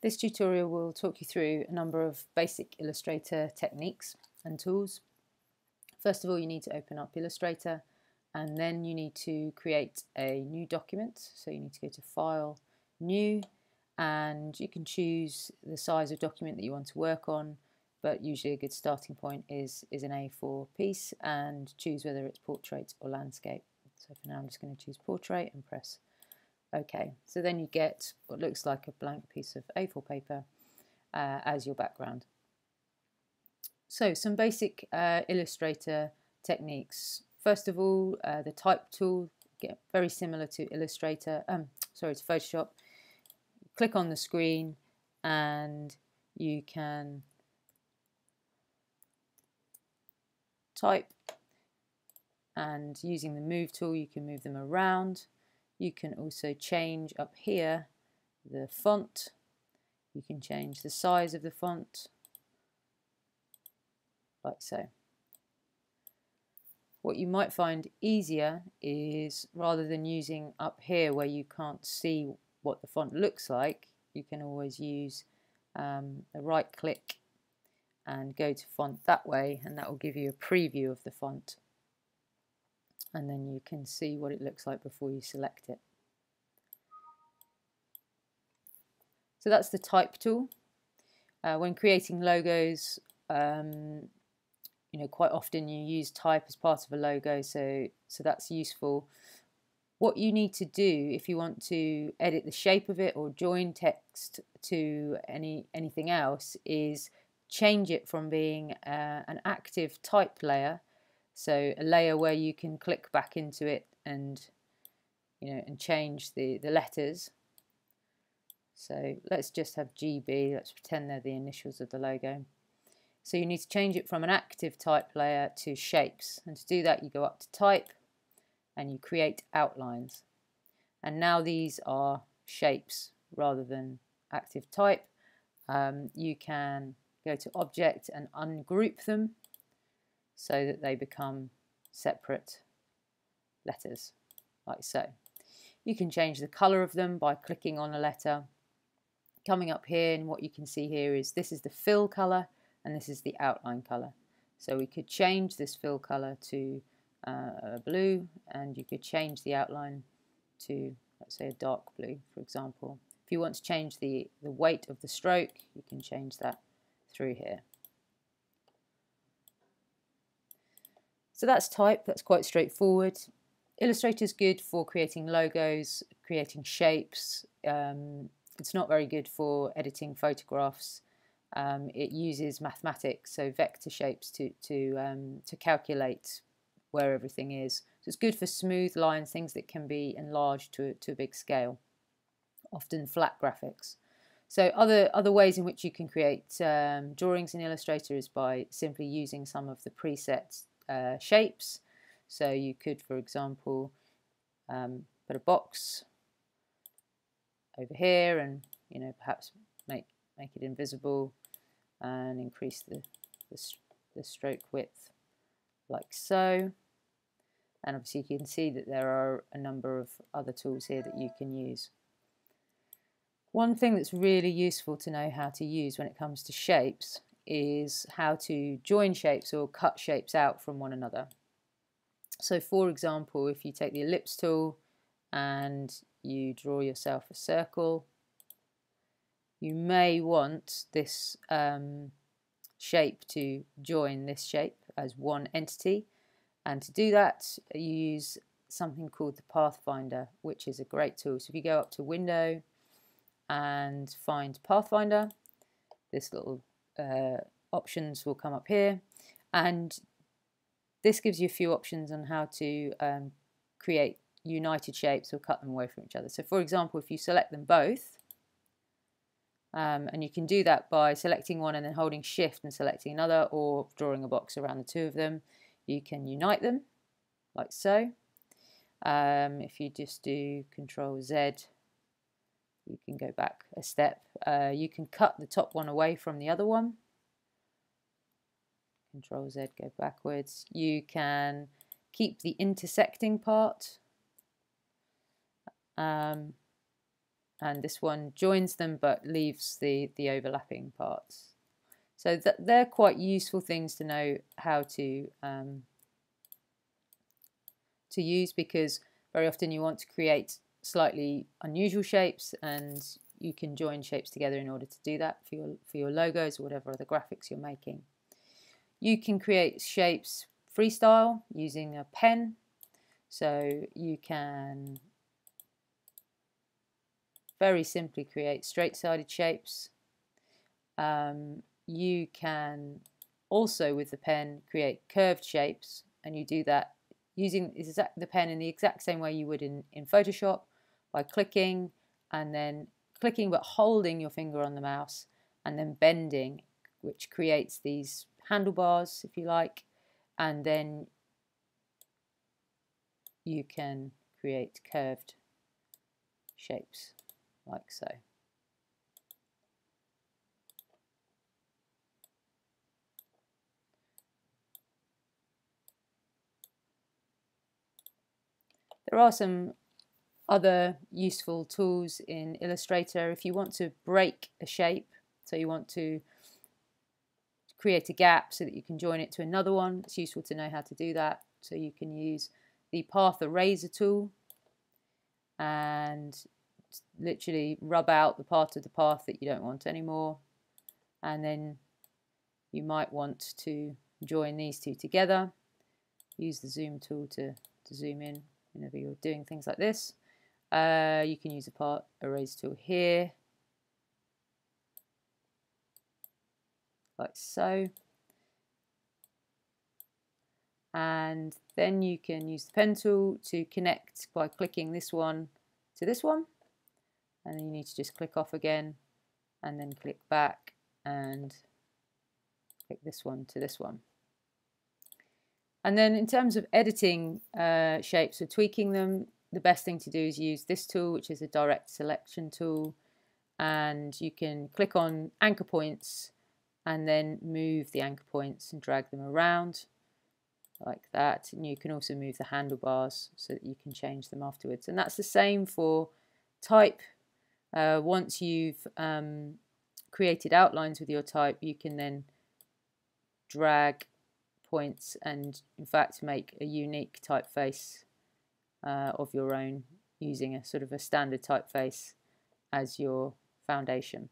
This tutorial will talk you through a number of basic Illustrator techniques and tools. First of all, you need to open up Illustrator, and then you need to create a new document. So you need to go to File, New, and you can choose the size of document that you want to work on, but usually a good starting point is an A4 piece, and choose whether it's portrait or landscape. So for now I'm just going to choose portrait and press OK. So then you get what looks like a blank piece of A4 paper as your background. So some basic Illustrator techniques. First of all, the type tool, very similar to to Photoshop. Click on the screen and you can type, and using the move tool you can move them around. You can also change up here the font. You can change the size of the font like so. What you might find easier is, rather than using up here where you can't see what the font looks like, you can always use a right click and go to font that way, and that will give you a preview of the font, and then you can see what it looks like before you select it. So that's the type tool. When creating logos, quite often you use type as part of a logo, so that's useful. What you need to do if you want to edit the shape of it or join text to anything else is change it from being an active type layer, so a layer where you can click back into it and change the letters. So let's just have GB, let's pretend they're the initials of the logo. So you need to change it from an active type layer to shapes, and to do that you go up to type and you create outlines, and now these are shapes rather than active type. You can go to object and ungroup them so that they become separate letters like so. You can change the colour of them by clicking on a letter, coming up here, and what you can see here is this is the fill colour and this is the outline colour. So we could change this fill colour to blue, and you could change the outline to, let's say, a dark blue, for example. If you want to change the weight of the stroke, you can change that through here. So that's type, that's quite straightforward. Illustrator is good for creating logos, creating shapes. It's not very good for editing photographs. It uses mathematics, so vector shapes to calculate where everything is. So it's good for smooth lines, things that can be enlarged to a big scale, often flat graphics. So other ways in which you can create drawings in Illustrator is by simply using some of the preset shapes. So you could, for example, put a box over here, and perhaps make it invisible and increase the stroke width like so. And obviously you can see that there are a number of other tools here that you can use. One thing that's really useful to know how to use when it comes to shapes is how to join shapes or cut shapes out from one another. So for example, if you take the ellipse tool and you draw yourself a circle, you may want this shape to join this shape as one entity, and to do that you use something called the Pathfinder, which is a great tool. So if you go up to Window and find Pathfinder, this little options will come up here, and this gives you a few options on how to create united shapes or cut them away from each other. So for example, if you select them both, and you can do that by selecting one and then holding Shift and selecting another, or drawing a box around the two of them, you can unite them like so. If you just do Control Z, you can go back a step. You can cut the top one away from the other one. Control Z, go backwards. You can keep the intersecting part, and and this one joins them but leaves the overlapping parts. So they're quite useful things to know how to use, because very often you want to create slightly unusual shapes, and you can join shapes together in order to do that for your logos or whatever other graphics you're making. You can create shapes freestyle using a pen, so you can very simply create straight-sided shapes. You can also, with the pen, create curved shapes, and you do that using the pen in the exact same way you would in Photoshop, by clicking and then clicking but holding your finger on the mouse and then bending, which creates these handlebars, if you like, and then you can create curved shapes like so. There are some other useful tools in Illustrator. If you want to break a shape, so you want to create a gap so that you can join it to another one, it's useful to know how to do that. So you can use the Path Eraser tool and literally rub out the part of the path that you don't want anymore, and then you might want to join these two together. Use the zoom tool to zoom in whenever you're doing things like this. You can use the Path Eraser tool here, like so, and then you can use the pen tool to connect by clicking this one to this one, and then you need to just click off again and then click back and click this one to this one. And then in terms of editing shapes or tweaking them, the best thing to do is use this tool, which is a direct selection tool, and you can click on anchor points and then move the anchor points and drag them around like that. And you can also move the handlebars so that you can change them afterwards. And that's the same for type. Once you've created outlines with your type, you can then drag points and in fact make a unique typeface of your own, using a sort of a standard typeface as your foundation.